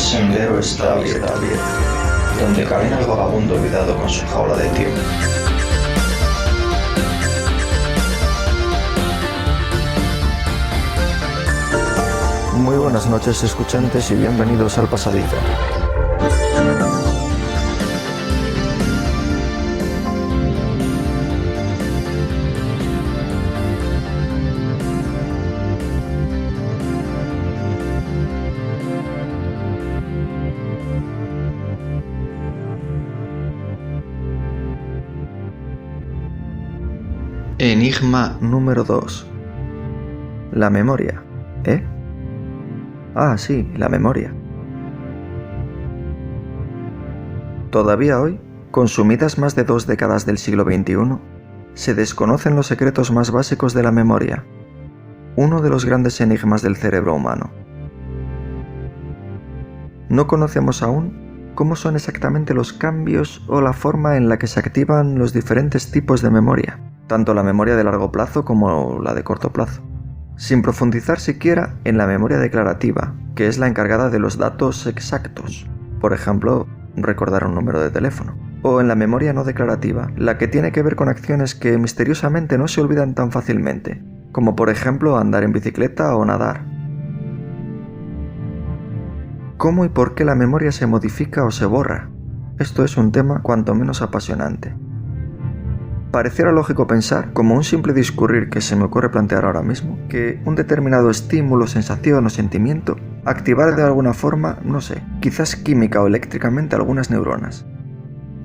sendero está abierto, donde camina el vagabundo olvidado con su jaula de tiempo. Muy buenas noches, escuchantes, y bienvenidos al Pasadizo. Enigma número 2. La memoria, ¿eh? Ah, sí, la memoria. Todavía hoy, consumidas más de 2 décadas del siglo XXI, se desconocen los secretos más básicos de la memoria, uno de los grandes enigmas del cerebro humano. No conocemos aún cómo son exactamente los cambios o la forma en la que se activan los diferentes tipos de memoria, tanto la memoria de largo plazo como la de corto plazo, sin profundizar siquiera en la memoria declarativa, que es la encargada de los datos exactos, por ejemplo, recordar un número de teléfono, o en la memoria no declarativa, la que tiene que ver con acciones que misteriosamente no se olvidan tan fácilmente, como por ejemplo andar en bicicleta o nadar. ¿Cómo y por qué la memoria se modifica o se borra? Esto es un tema cuanto menos apasionante. Pareciera lógico pensar, como un simple discurrir que se me ocurre plantear ahora mismo, que un determinado estímulo, sensación o sentimiento activará de alguna forma, no sé, quizás química o eléctricamente algunas neuronas,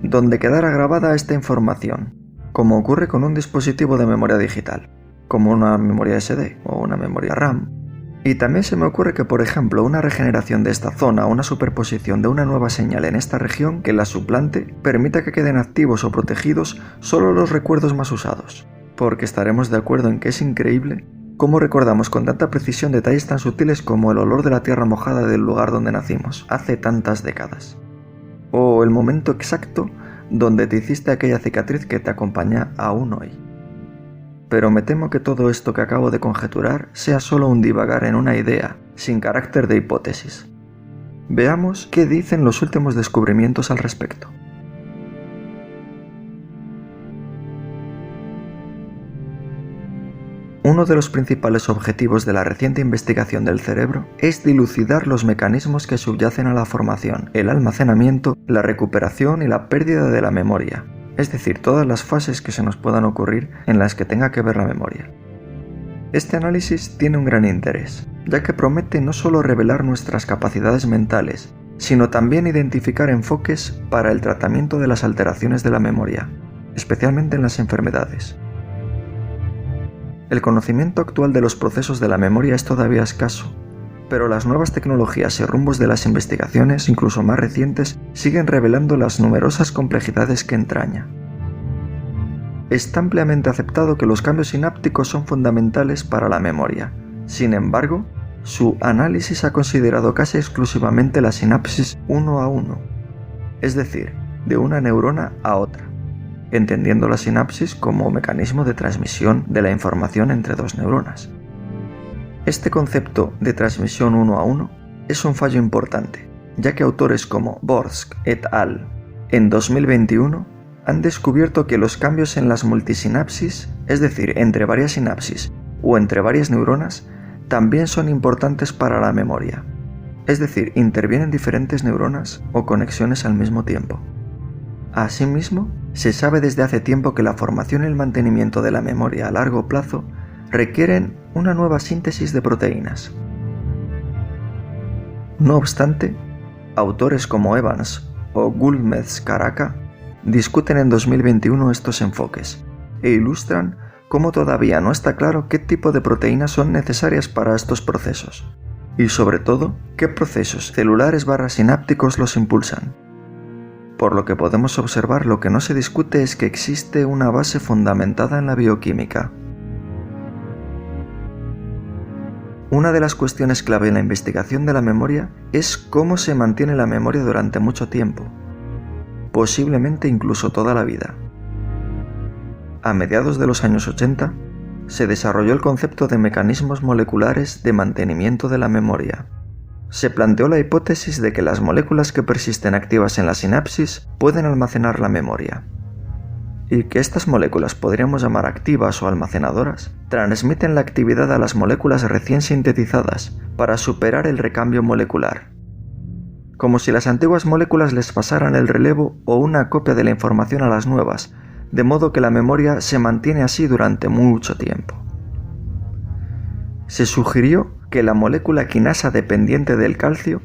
donde quedara grabada esta información, como ocurre con un dispositivo de memoria digital, como una memoria SD o una memoria RAM. Y también se me ocurre que, por ejemplo, una regeneración de esta zona o una superposición de una nueva señal en esta región que la suplante permita que queden activos o protegidos solo los recuerdos más usados. Porque estaremos de acuerdo en que es increíble cómo recordamos con tanta precisión detalles tan sutiles como el olor de la tierra mojada del lugar donde nacimos, hace tantas décadas. O el momento exacto donde te hiciste aquella cicatriz que te acompaña aún hoy. Pero me temo que todo esto que acabo de conjeturar sea solo un divagar en una idea, sin carácter de hipótesis. Veamos qué dicen los últimos descubrimientos al respecto. Uno de los principales objetivos de la reciente investigación del cerebro es dilucidar los mecanismos que subyacen a la formación, el almacenamiento, la recuperación y la pérdida de la memoria. Es decir, todas las fases que se nos puedan ocurrir en las que tenga que ver la memoria. Este análisis tiene un gran interés, ya que promete no solo revelar nuestras capacidades mentales, sino también identificar enfoques para el tratamiento de las alteraciones de la memoria, especialmente en las enfermedades. El conocimiento actual de los procesos de la memoria es todavía escaso, pero las nuevas tecnologías y rumbos de las investigaciones, incluso más recientes, siguen revelando las numerosas complejidades que entraña. Está ampliamente aceptado que los cambios sinápticos son fundamentales para la memoria. Sin embargo, su análisis ha considerado casi exclusivamente la sinapsis uno a uno, es decir, de una neurona a otra, entendiendo la sinapsis como mecanismo de transmisión de la información entre dos neuronas. Este concepto de transmisión uno a uno es un fallo importante, ya que autores como Borsk et al. En 2021 han descubierto que los cambios en las multisinapsis, es decir, entre varias sinapsis o entre varias neuronas, también son importantes para la memoria. Es decir, intervienen diferentes neuronas o conexiones al mismo tiempo. Asimismo, se sabe desde hace tiempo que la formación y el mantenimiento de la memoria a largo plazo requieren una nueva síntesis de proteínas. No obstante, autores como Evans o Gulmez-Caraca discuten en 2021 estos enfoques e ilustran cómo todavía no está claro qué tipo de proteínas son necesarias para estos procesos y, sobre todo, qué procesos celulares/sinápticos los impulsan. Por lo que podemos observar, lo que no se discute es que existe una base fundamentada en la bioquímica. Una de las cuestiones clave en la investigación de la memoria es cómo se mantiene la memoria durante mucho tiempo, posiblemente incluso toda la vida. A mediados de los años 80, se desarrolló el concepto de mecanismos moleculares de mantenimiento de la memoria, se planteó la hipótesis de que las moléculas que persisten activas en la sinapsis pueden almacenar la memoria, y que estas moléculas podríamos llamar activas o almacenadoras, transmiten la actividad a las moléculas recién sintetizadas para superar el recambio molecular, como si las antiguas moléculas les pasaran el relevo o una copia de la información a las nuevas, de modo que la memoria se mantiene así durante mucho tiempo. Se sugirió que la molécula quinasa dependiente del calcio,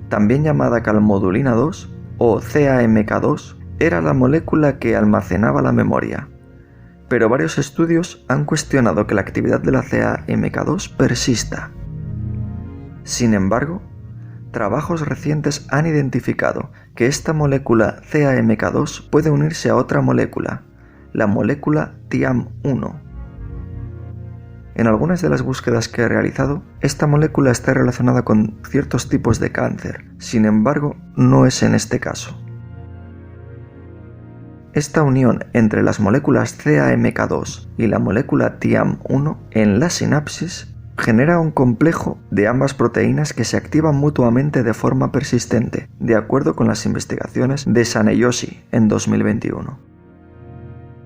también llamada calmodulina 2 o CAMK2, era la molécula que almacenaba la memoria, pero varios estudios han cuestionado que la actividad de la CAMK2 persista. Sin embargo, trabajos recientes han identificado que esta molécula CAMK2 puede unirse a otra molécula, la molécula TIAM1. En algunas de las búsquedas que he realizado, esta molécula está relacionada con ciertos tipos de cáncer, sin embargo, no es en este caso. Esta unión entre las moléculas CAMK2 y la molécula TIAM1 en la sinapsis genera un complejo de ambas proteínas que se activan mutuamente de forma persistente, de acuerdo con las investigaciones de Saneyoshi en 2021.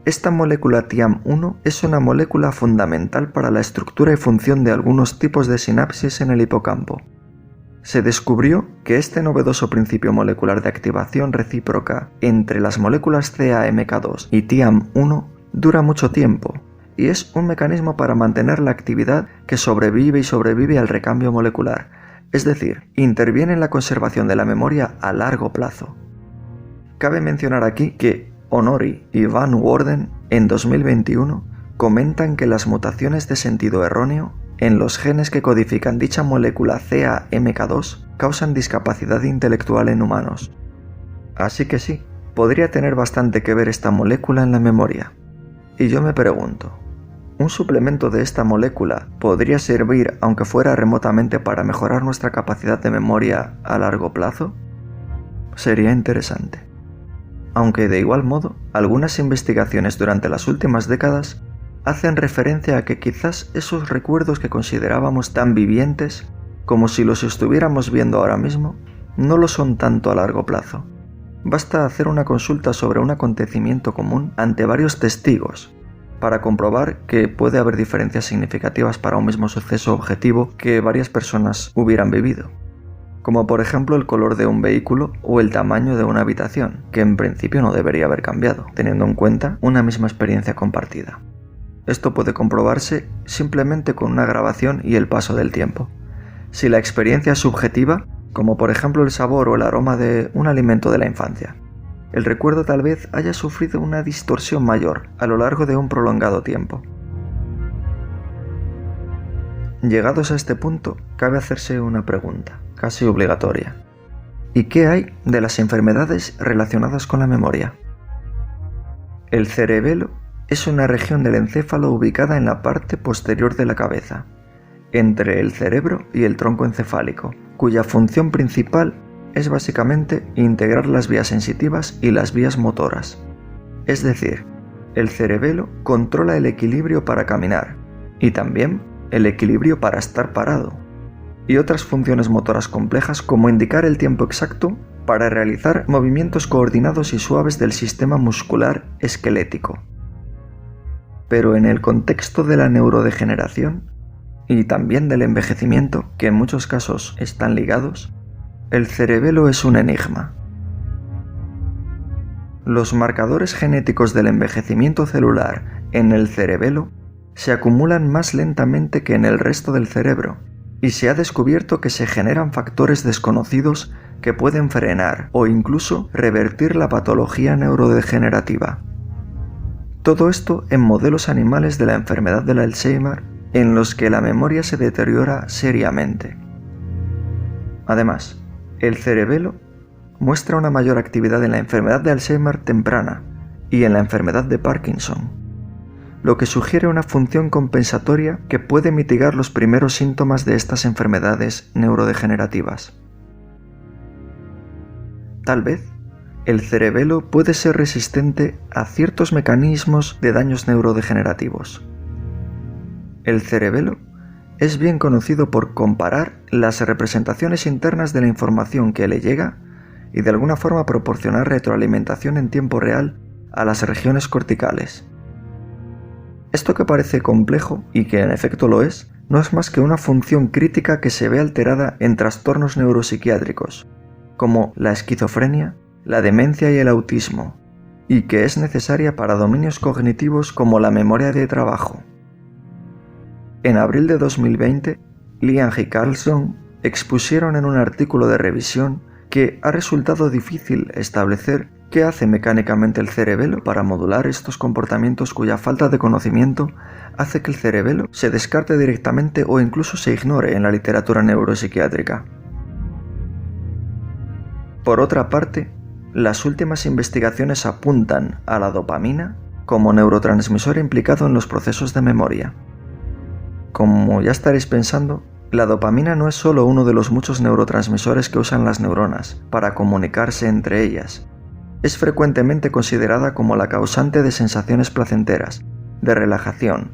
Esta molécula TIAM1 es una molécula fundamental para la estructura y función de algunos tipos de sinapsis en el hipocampo. Se descubrió que este novedoso principio molecular de activación recíproca entre las moléculas CAMK2 y TIAM1 dura mucho tiempo, y es un mecanismo para mantener la actividad que sobrevive al recambio molecular, es decir, interviene en la conservación de la memoria a largo plazo. Cabe mencionar aquí que Honori y Van Woerden en 2021 comentan que las mutaciones de sentido erróneo en los genes que codifican dicha molécula CAMK2 causan discapacidad intelectual en humanos. Así que sí, podría tener bastante que ver esta molécula en la memoria. Y yo me pregunto, ¿un suplemento de esta molécula podría servir, aunque fuera remotamente, para mejorar nuestra capacidad de memoria a largo plazo? Sería interesante. Aunque de igual modo, algunas investigaciones durante las últimas décadas hacen referencia a que quizás esos recuerdos que considerábamos tan vivientes, como si los estuviéramos viendo ahora mismo, no lo son tanto a largo plazo. Basta hacer una consulta sobre un acontecimiento común ante varios testigos para comprobar que puede haber diferencias significativas para un mismo suceso objetivo que varias personas hubieran vivido, como por ejemplo el color de un vehículo o el tamaño de una habitación, que en principio no debería haber cambiado, teniendo en cuenta una misma experiencia compartida. Esto puede comprobarse simplemente con una grabación y el paso del tiempo. Si la experiencia es subjetiva, como por ejemplo el sabor o el aroma de un alimento de la infancia, el recuerdo tal vez haya sufrido una distorsión mayor a lo largo de un prolongado tiempo. Llegados a este punto, cabe hacerse una pregunta, casi obligatoria. ¿Y qué hay de las enfermedades relacionadas con la memoria? El cerebelo es una región del encéfalo ubicada en la parte posterior de la cabeza, entre el cerebro y el tronco encefálico, cuya función principal es básicamente integrar las vías sensitivas y las vías motoras. Es decir, el cerebelo controla el equilibrio para caminar y también el equilibrio para estar parado, y otras funciones motoras complejas como indicar el tiempo exacto para realizar movimientos coordinados y suaves del sistema muscular esquelético. Pero en el contexto de la neurodegeneración y también del envejecimiento, que en muchos casos están ligados, el cerebelo es un enigma. Los marcadores genéticos del envejecimiento celular en el cerebelo se acumulan más lentamente que en el resto del cerebro, y se ha descubierto que se generan factores desconocidos que pueden frenar o incluso revertir la patología neurodegenerativa. Todo esto en modelos animales de la enfermedad del Alzheimer en los que la memoria se deteriora seriamente. Además, el cerebelo muestra una mayor actividad en la enfermedad de Alzheimer temprana y en la enfermedad de Parkinson, lo que sugiere una función compensatoria que puede mitigar los primeros síntomas de estas enfermedades neurodegenerativas. Tal vez, el cerebelo puede ser resistente a ciertos mecanismos de daños neurodegenerativos. El cerebelo es bien conocido por comparar las representaciones internas de la información que le llega y de alguna forma proporcionar retroalimentación en tiempo real a las regiones corticales. Esto que parece complejo, y que en efecto lo es, no es más que una función crítica que se ve alterada en trastornos neuropsiquiátricos, como la esquizofrenia, la demencia y el autismo, y que es necesaria para dominios cognitivos como la memoria de trabajo. En abril de 2020, Liang y Carlson expusieron en un artículo de revisión que ha resultado difícil establecer qué hace mecánicamente el cerebelo para modular estos comportamientos cuya falta de conocimiento hace que el cerebelo se descarte directamente o incluso se ignore en la literatura neuropsiquiátrica. Por otra parte, las últimas investigaciones apuntan a la dopamina como neurotransmisor implicado en los procesos de memoria. Como ya estaréis pensando, la dopamina no es solo uno de los muchos neurotransmisores que usan las neuronas para comunicarse entre ellas. Es frecuentemente considerada como la causante de sensaciones placenteras, de relajación,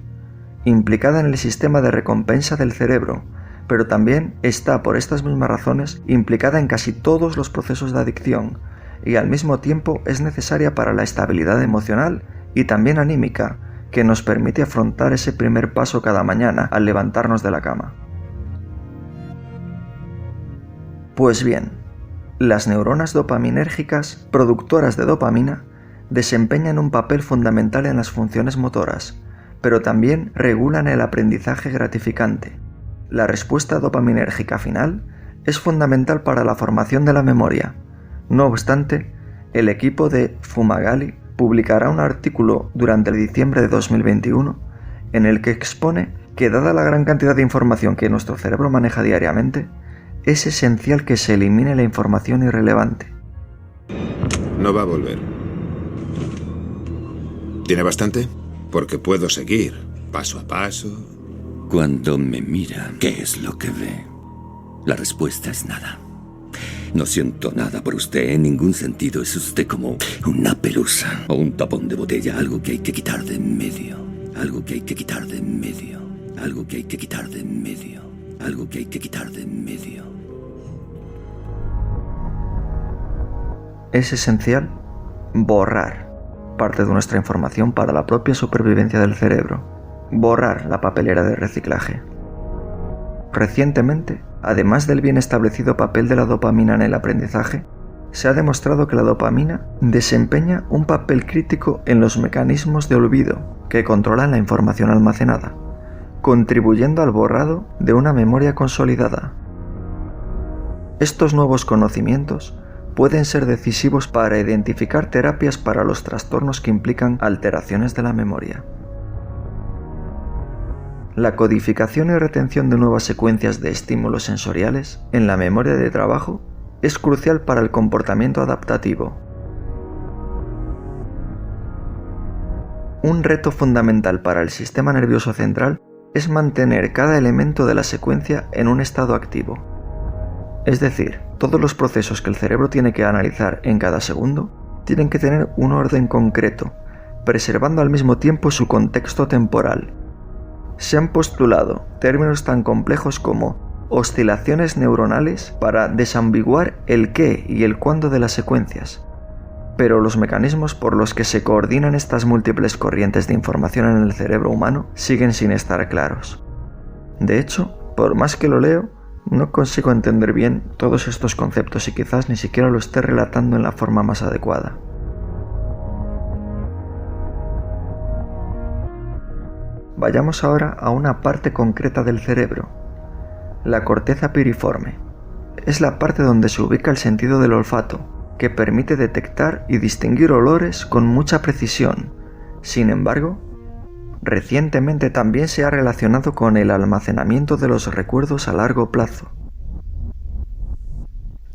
implicada en el sistema de recompensa del cerebro, pero también está, por estas mismas razones, implicada en casi todos los procesos de adicción, y al mismo tiempo es necesaria para la estabilidad emocional y también anímica, que nos permite afrontar ese primer paso cada mañana al levantarnos de la cama. Pues bien, las neuronas dopaminérgicas, productoras de dopamina, desempeñan un papel fundamental en las funciones motoras, pero también regulan el aprendizaje gratificante. La respuesta dopaminérgica final es fundamental para la formación de la memoria. No obstante, el equipo de Fumagalli publicará un artículo durante el diciembre de 2021 en el que expone que, dada la gran cantidad de información que nuestro cerebro maneja diariamente, es esencial que se elimine la información irrelevante. No va a volver. ¿Tiene bastante? Porque puedo seguir, paso a paso. Cuando me mira, ¿qué es lo que ve? La respuesta es nada. No siento nada por usted en ningún sentido. Es usted como una pelusa o un tapón de botella, algo que hay que quitar de en medio. Algo que hay que quitar de en medio. Algo que hay que quitar de en medio. Algo que hay que quitar de en medio. Es esencial borrar parte de nuestra información para la propia supervivencia del cerebro. Borrar la papelera de reciclaje. Recientemente, además del bien establecido papel de la dopamina en el aprendizaje, se ha demostrado que la dopamina desempeña un papel crítico en los mecanismos de olvido que controlan la información almacenada, contribuyendo al borrado de una memoria consolidada. Estos nuevos conocimientos pueden ser decisivos para identificar terapias para los trastornos que implican alteraciones de la memoria. La codificación y retención de nuevas secuencias de estímulos sensoriales en la memoria de trabajo es crucial para el comportamiento adaptativo. Un reto fundamental para el sistema nervioso central es mantener cada elemento de la secuencia en un estado activo. Es decir, todos los procesos que el cerebro tiene que analizar en cada segundo tienen que tener un orden concreto, preservando al mismo tiempo su contexto temporal. Se han postulado términos tan complejos como oscilaciones neuronales para desambiguar el qué y el cuándo de las secuencias, pero los mecanismos por los que se coordinan estas múltiples corrientes de información en el cerebro humano siguen sin estar claros. De hecho, por más que lo leo, no consigo entender bien todos estos conceptos y quizás ni siquiera lo esté relatando en la forma más adecuada. Vayamos ahora a una parte concreta del cerebro, la corteza piriforme. Es la parte donde se ubica el sentido del olfato, que permite detectar y distinguir olores con mucha precisión. Sin embargo, recientemente también se ha relacionado con el almacenamiento de los recuerdos a largo plazo.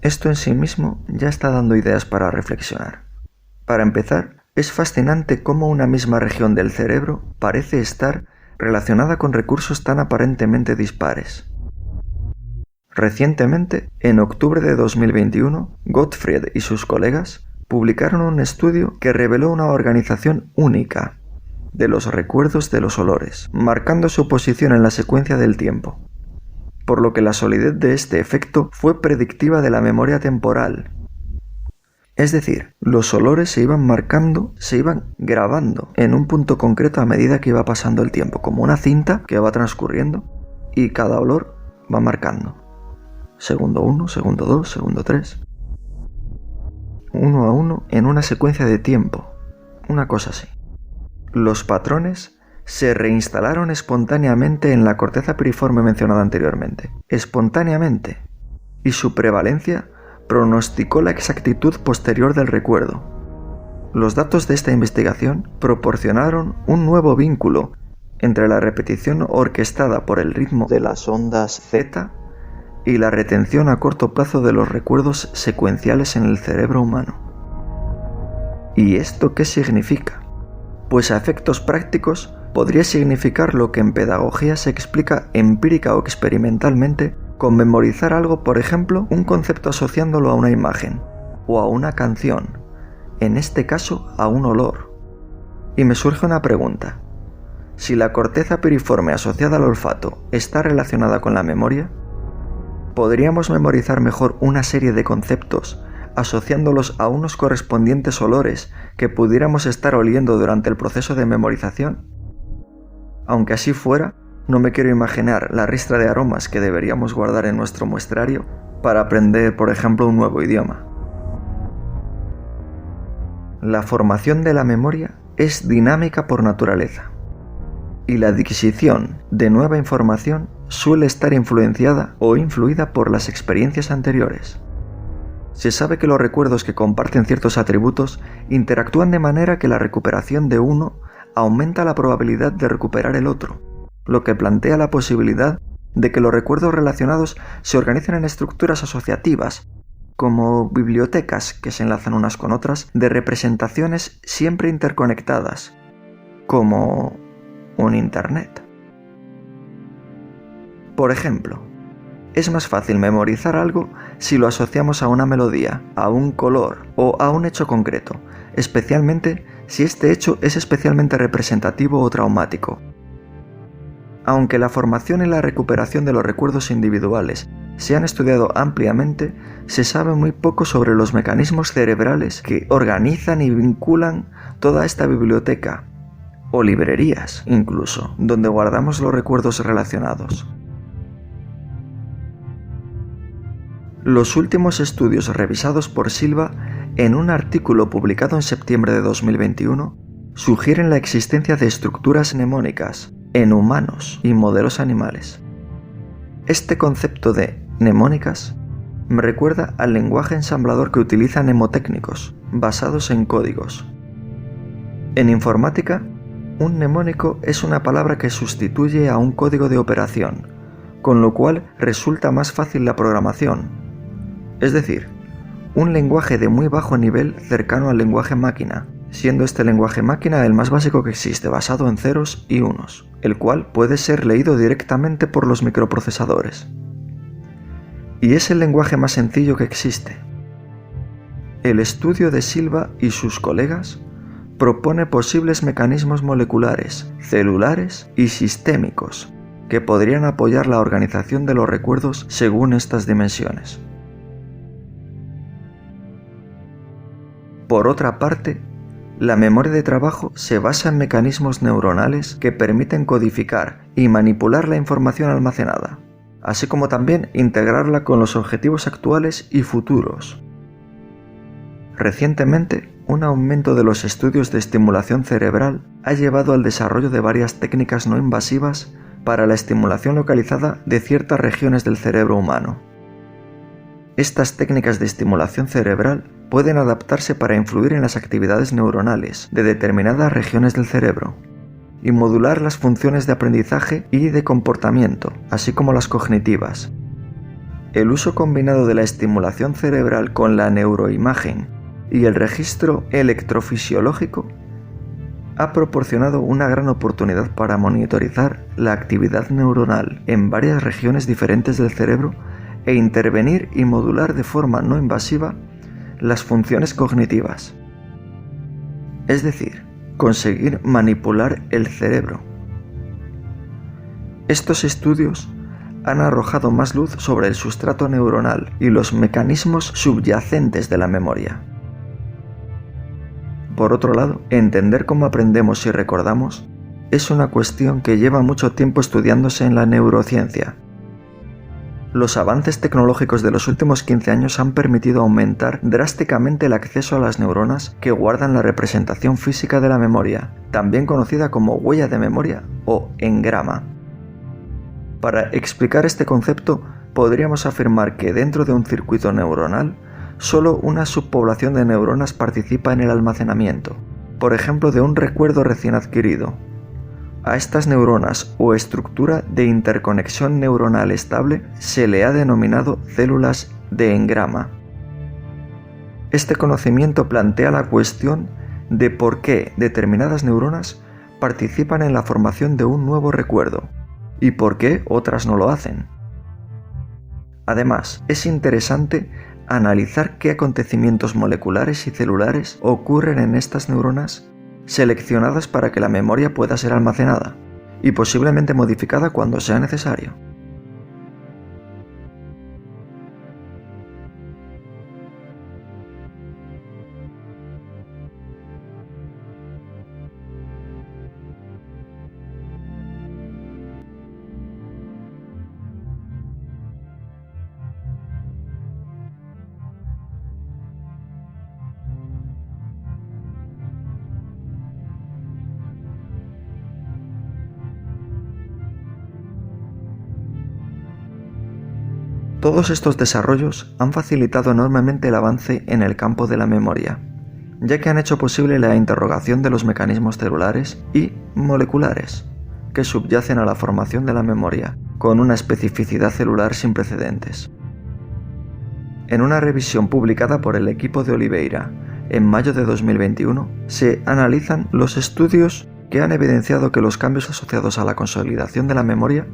Esto en sí mismo ya está dando ideas para reflexionar. Para empezar, es fascinante cómo una misma región del cerebro parece estar relacionada con recursos tan aparentemente dispares. Recientemente, en octubre de 2021, Gottfried y sus colegas publicaron un estudio que reveló una organización única. de los recuerdos de los olores, marcando su posición en la secuencia del tiempo, por lo que la solidez de este efecto fue predictiva de la memoria temporal. Es decir, los olores se iban marcando, se iban grabando en un punto concreto a medida que iba pasando el tiempo, como una cinta que va transcurriendo y cada olor va marcando. Segundo 1, segundo 2, segundo 3. 1 a 1 en una secuencia de tiempo, una cosa así. Los patrones se reinstalaron espontáneamente en la corteza piriforme mencionada anteriormente, espontáneamente, y su prevalencia pronosticó la exactitud posterior del recuerdo. Los datos de esta investigación proporcionaron un nuevo vínculo entre la repetición orquestada por el ritmo de las ondas Z y la retención a corto plazo de los recuerdos secuenciales en el cerebro humano. ¿Y esto qué significa? Pues a efectos prácticos podría significar lo que en pedagogía se explica empírica o experimentalmente con memorizar algo, por ejemplo, un concepto asociándolo a una imagen o a una canción, en este caso a un olor. Y me surge una pregunta. Si la corteza piriforme asociada al olfato está relacionada con la memoria, ¿podríamos memorizar mejor una serie de conceptos asociándolos a unos correspondientes olores que pudiéramos estar oliendo durante el proceso de memorización? Aunque así fuera, no me quiero imaginar la ristra de aromas que deberíamos guardar en nuestro muestrario para aprender, por ejemplo, un nuevo idioma. La formación de la memoria es dinámica por naturaleza, y la adquisición de nueva información suele estar influenciada o influida por las experiencias anteriores. Se sabe que los recuerdos que comparten ciertos atributos interactúan de manera que la recuperación de uno aumenta la probabilidad de recuperar el otro, lo que plantea la posibilidad de que los recuerdos relacionados se organicen en estructuras asociativas, como bibliotecas que se enlazan unas con otras de representaciones siempre interconectadas, como un Internet. Por ejemplo, es más fácil memorizar algo si lo asociamos a una melodía, a un color o a un hecho concreto, especialmente si este hecho es especialmente representativo o traumático. Aunque la formación y la recuperación de los recuerdos individuales se han estudiado ampliamente, se sabe muy poco sobre los mecanismos cerebrales que organizan y vinculan toda esta biblioteca, o librerías incluso, donde guardamos los recuerdos relacionados. Los últimos estudios revisados por Silva en un artículo publicado en septiembre de 2021 sugieren la existencia de estructuras mnemónicas en humanos y modelos animales. Este concepto de mnemónicas me recuerda al lenguaje ensamblador que utilizan mnemotécnicos, basados en códigos. En informática, un mnemónico es una palabra que sustituye a un código de operación, con lo cual resulta más fácil la programación. Es decir, un lenguaje de muy bajo nivel cercano al lenguaje máquina, siendo este lenguaje máquina el más básico que existe, basado en ceros y unos, el cual puede ser leído directamente por los microprocesadores. Y es el lenguaje más sencillo que existe. El estudio de Silva y sus colegas propone posibles mecanismos moleculares, celulares y sistémicos que podrían apoyar la organización de los recuerdos según estas dimensiones. Por otra parte, la memoria de trabajo se basa en mecanismos neuronales que permiten codificar y manipular la información almacenada, así como también integrarla con los objetivos actuales y futuros. Recientemente, un aumento de los estudios de estimulación cerebral ha llevado al desarrollo de varias técnicas no invasivas para la estimulación localizada de ciertas regiones del cerebro humano. Estas técnicas de estimulación cerebral pueden adaptarse para influir en las actividades neuronales de determinadas regiones del cerebro y modular las funciones de aprendizaje y de comportamiento, así como las cognitivas. El uso combinado de la estimulación cerebral con la neuroimagen y el registro electrofisiológico ha proporcionado una gran oportunidad para monitorizar la actividad neuronal en varias regiones diferentes del cerebro e intervenir y modular de forma no invasiva las funciones cognitivas. Es decir, conseguir manipular el cerebro. Estos estudios han arrojado más luz sobre el sustrato neuronal y los mecanismos subyacentes de la memoria. Por otro lado, entender cómo aprendemos y recordamos es una cuestión que lleva mucho tiempo estudiándose en la neurociencia. Los avances tecnológicos de los últimos 15 años han permitido aumentar drásticamente el acceso a las neuronas que guardan la representación física de la memoria, también conocida como huella de memoria o engrama. Para explicar este concepto, podríamos afirmar que dentro de un circuito neuronal, solo una subpoblación de neuronas participa en el almacenamiento, por ejemplo de un recuerdo recién adquirido. A estas neuronas o estructura de interconexión neuronal estable se le ha denominado células de engrama. Este conocimiento plantea la cuestión de por qué determinadas neuronas participan en la formación de un nuevo recuerdo y por qué otras no lo hacen. Además, es interesante analizar qué acontecimientos moleculares y celulares ocurren en estas neuronas seleccionadas para que la memoria pueda ser almacenada y posiblemente modificada cuando sea necesario. Todos estos desarrollos han facilitado enormemente el avance en el campo de la memoria, ya que han hecho posible la interrogación de los mecanismos celulares y moleculares que subyacen a la formación de la memoria, con una especificidad celular sin precedentes. En una revisión publicada por el equipo de Oliveira en mayo de 2021, se analizan los estudios que han evidenciado que los cambios asociados a la consolidación de la memoria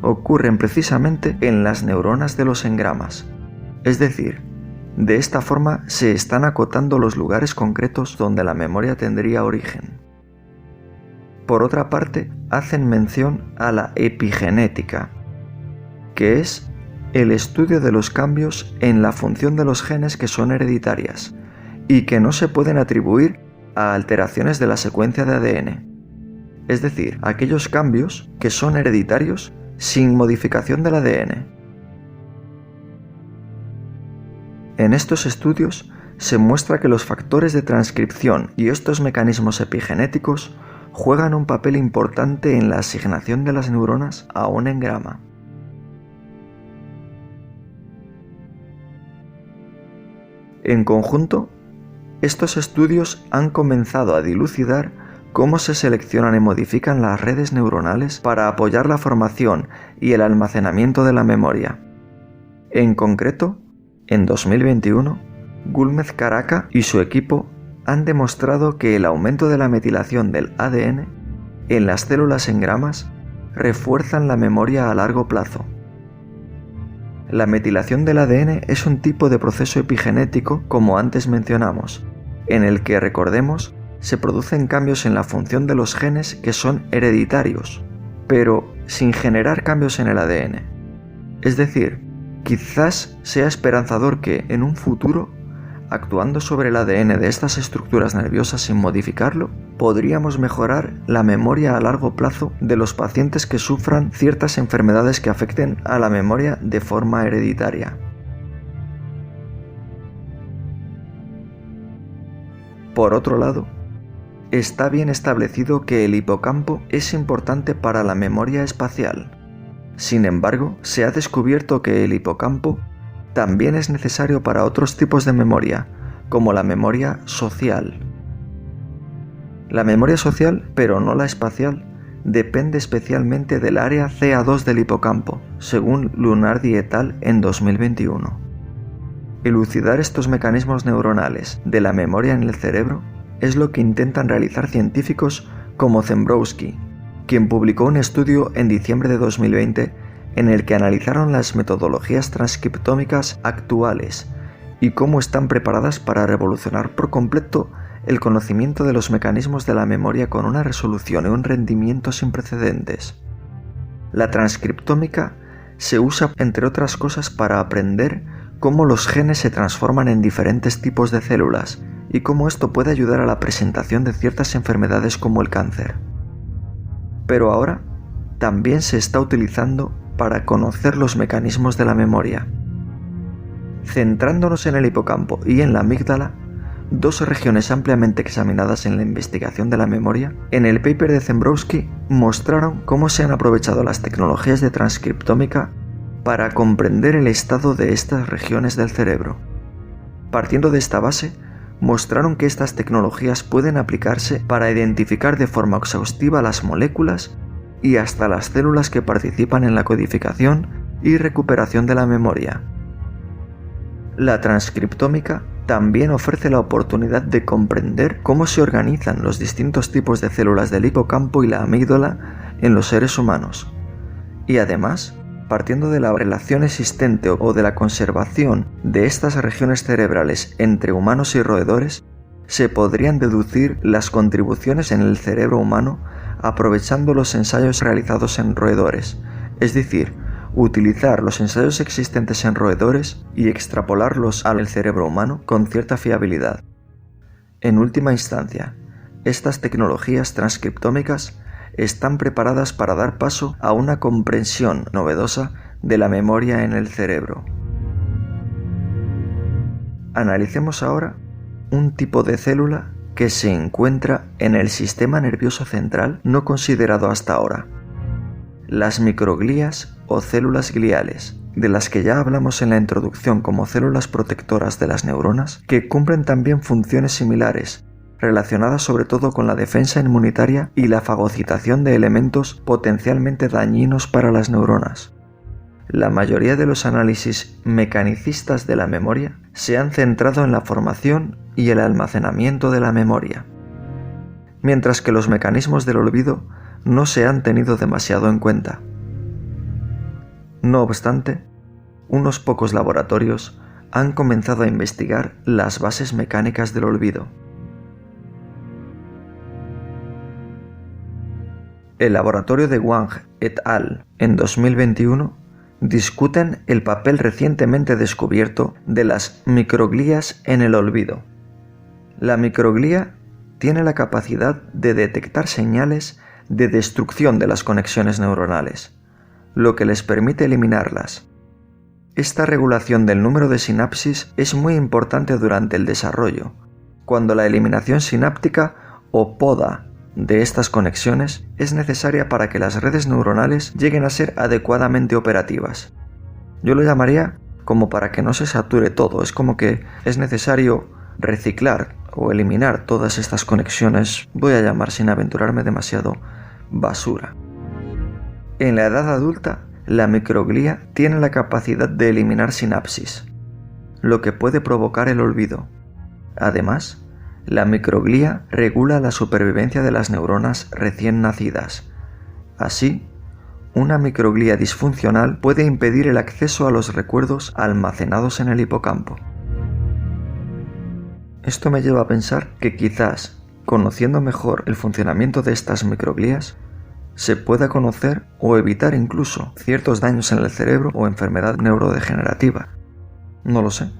ocurren precisamente en las neuronas de los engramas. Es decir, de esta forma se están acotando los lugares concretos donde la memoria tendría origen. Por otra parte, hacen mención a la epigenética, que es el estudio de los cambios en la función de los genes que son hereditarias y que no se pueden atribuir a alteraciones de la secuencia de ADN. Es decir, aquellos cambios que son hereditarios sin modificación del ADN. En estos estudios se muestra que los factores de transcripción y estos mecanismos epigenéticos juegan un papel importante en la asignación de las neuronas a un engrama. En conjunto, estos estudios han comenzado a dilucidar cómo se seleccionan y modifican las redes neuronales para apoyar la formación y el almacenamiento de la memoria. En concreto, en 2021, Gulmez Caraca y su equipo han demostrado que el aumento de la metilación del ADN en las células engramas refuerzan la memoria a largo plazo. La metilación del ADN es un tipo de proceso epigenético, como antes mencionamos, en el que, recordemos, se producen cambios en la función de los genes que son hereditarios, pero sin generar cambios en el ADN. Es decir, quizás sea esperanzador que, en un futuro, actuando sobre el ADN de estas estructuras nerviosas sin modificarlo, podríamos mejorar la memoria a largo plazo de los pacientes que sufran ciertas enfermedades que afecten a la memoria de forma hereditaria. Por otro lado, está bien establecido que el hipocampo es importante para la memoria espacial. Sin embargo, se ha descubierto que el hipocampo también es necesario para otros tipos de memoria, como la memoria social. La memoria social, pero no la espacial, depende especialmente del área CA2 del hipocampo, según Lunardi et al. En 2021. Elucidar estos mecanismos neuronales de la memoria en el cerebro es lo que intentan realizar científicos como Zembrowski, quien publicó un estudio en diciembre de 2020 en el que analizaron las metodologías transcriptómicas actuales y cómo están preparadas para revolucionar por completo el conocimiento de los mecanismos de la memoria con una resolución y un rendimiento sin precedentes. La transcriptómica se usa, entre otras cosas, para aprender cómo los genes se transforman en diferentes tipos de células y cómo esto puede ayudar a la presentación de ciertas enfermedades como el cáncer. Pero ahora también se está utilizando para conocer los mecanismos de la memoria. Centrándonos en el hipocampo y en la amígdala, dos regiones ampliamente examinadas en la investigación de la memoria, en el paper de Zembrowski mostraron cómo se han aprovechado las tecnologías de transcriptómica para comprender el estado de estas regiones del cerebro. Partiendo de esta base, mostraron que estas tecnologías pueden aplicarse para identificar de forma exhaustiva las moléculas y hasta las células que participan en la codificación y recuperación de la memoria. La transcriptómica también ofrece la oportunidad de comprender cómo se organizan los distintos tipos de células del hipocampo y la amígdala en los seres humanos. Y además, partiendo de la relación existente o de la conservación de estas regiones cerebrales entre humanos y roedores, se podrían deducir las contribuciones en el cerebro humano aprovechando los ensayos realizados en roedores, es decir, utilizar los ensayos existentes en roedores y extrapolarlos al cerebro humano con cierta fiabilidad. En última instancia, estas tecnologías transcriptómicas están preparadas para dar paso a una comprensión novedosa de la memoria en el cerebro. Analicemos ahora un tipo de célula que se encuentra en el sistema nervioso central no considerado hasta ahora: las microglías o células gliales, de las que ya hablamos en la introducción como células protectoras de las neuronas, que cumplen también funciones similares, relacionadas sobre todo con la defensa inmunitaria y la fagocitación de elementos potencialmente dañinos para las neuronas. La mayoría de los análisis mecanicistas de la memoria se han centrado en la formación y el almacenamiento de la memoria, mientras que los mecanismos del olvido no se han tenido demasiado en cuenta. No obstante, unos pocos laboratorios han comenzado a investigar las bases mecánicas del olvido. El laboratorio de Wang et al. En 2021 discuten el papel recientemente descubierto de las microglías en el olvido. La microglía tiene la capacidad de detectar señales de destrucción de las conexiones neuronales, lo que les permite eliminarlas. Esta regulación del número de sinapsis es muy importante durante el desarrollo, cuando la eliminación sináptica o poda de estas conexiones es necesaria para que las redes neuronales lleguen a ser adecuadamente operativas. Yo lo llamaría como para que no se sature todo, es como que es necesario reciclar o eliminar todas estas conexiones, voy a llamar sin aventurarme demasiado, basura. En la edad adulta, la microglía tiene la capacidad de eliminar sinapsis, lo que puede provocar el olvido. Además, la microglía regula la supervivencia de las neuronas recién nacidas. Así, una microglía disfuncional puede impedir el acceso a los recuerdos almacenados en el hipocampo. Esto me lleva a pensar que quizás, conociendo mejor el funcionamiento de estas microglías, se pueda conocer o evitar incluso ciertos daños en el cerebro o enfermedad neurodegenerativa. No lo sé.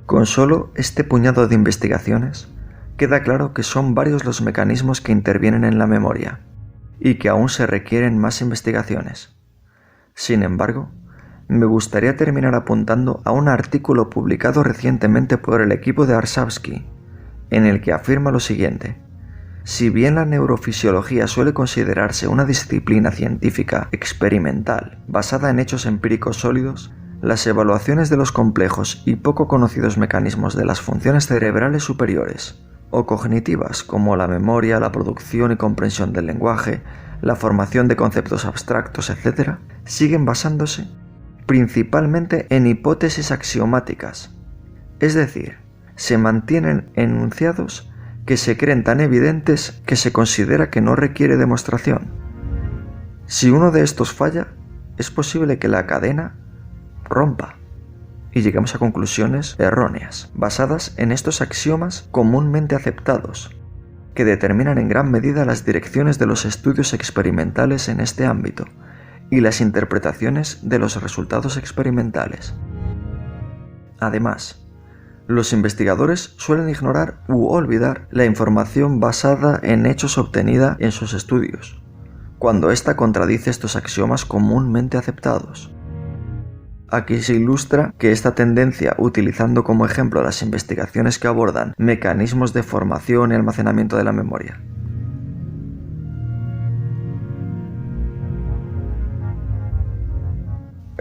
Con solo este puñado de investigaciones, queda claro que son varios los mecanismos que intervienen en la memoria y que aún se requieren más investigaciones. Sin embargo, me gustaría terminar apuntando a un artículo publicado recientemente por el equipo de Arsavsky, en el que afirma lo siguiente: si bien la neurofisiología suele considerarse una disciplina científica experimental basada en hechos empíricos sólidos, las evaluaciones de los complejos y poco conocidos mecanismos de las funciones cerebrales superiores o cognitivas, como la memoria, la producción y comprensión del lenguaje, la formación de conceptos abstractos, etc., siguen basándose principalmente en hipótesis axiomáticas, es decir, se mantienen enunciados que se creen tan evidentes que se considera que no requiere demostración. Si uno de estos falla, es posible que la cadena rompa y lleguemos a conclusiones erróneas, basadas en estos axiomas comúnmente aceptados, que determinan en gran medida las direcciones de los estudios experimentales en este ámbito y las interpretaciones de los resultados experimentales. Además, los investigadores suelen ignorar u olvidar la información basada en hechos obtenida en sus estudios, cuando ésta contradice estos axiomas comúnmente aceptados. Aquí se ilustra que esta tendencia, utilizando como ejemplo las investigaciones que abordan mecanismos de formación y almacenamiento de la memoria.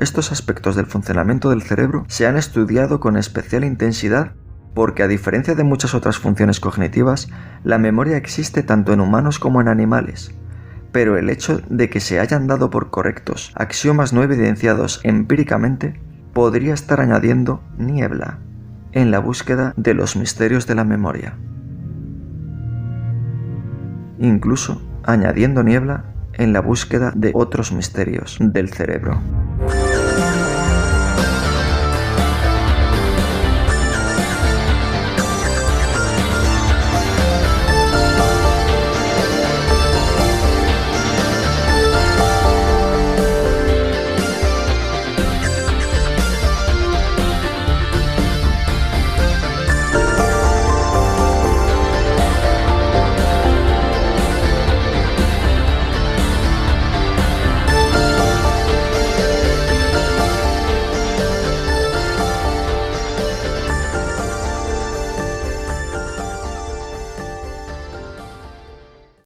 Estos aspectos del funcionamiento del cerebro se han estudiado con especial intensidad porque, a diferencia de muchas otras funciones cognitivas, la memoria existe tanto en humanos como en animales. Pero el hecho de que se hayan dado por correctos axiomas no evidenciados empíricamente podría estar añadiendo niebla en la búsqueda de los misterios de la memoria. Incluso añadiendo niebla en la búsqueda de otros misterios del cerebro.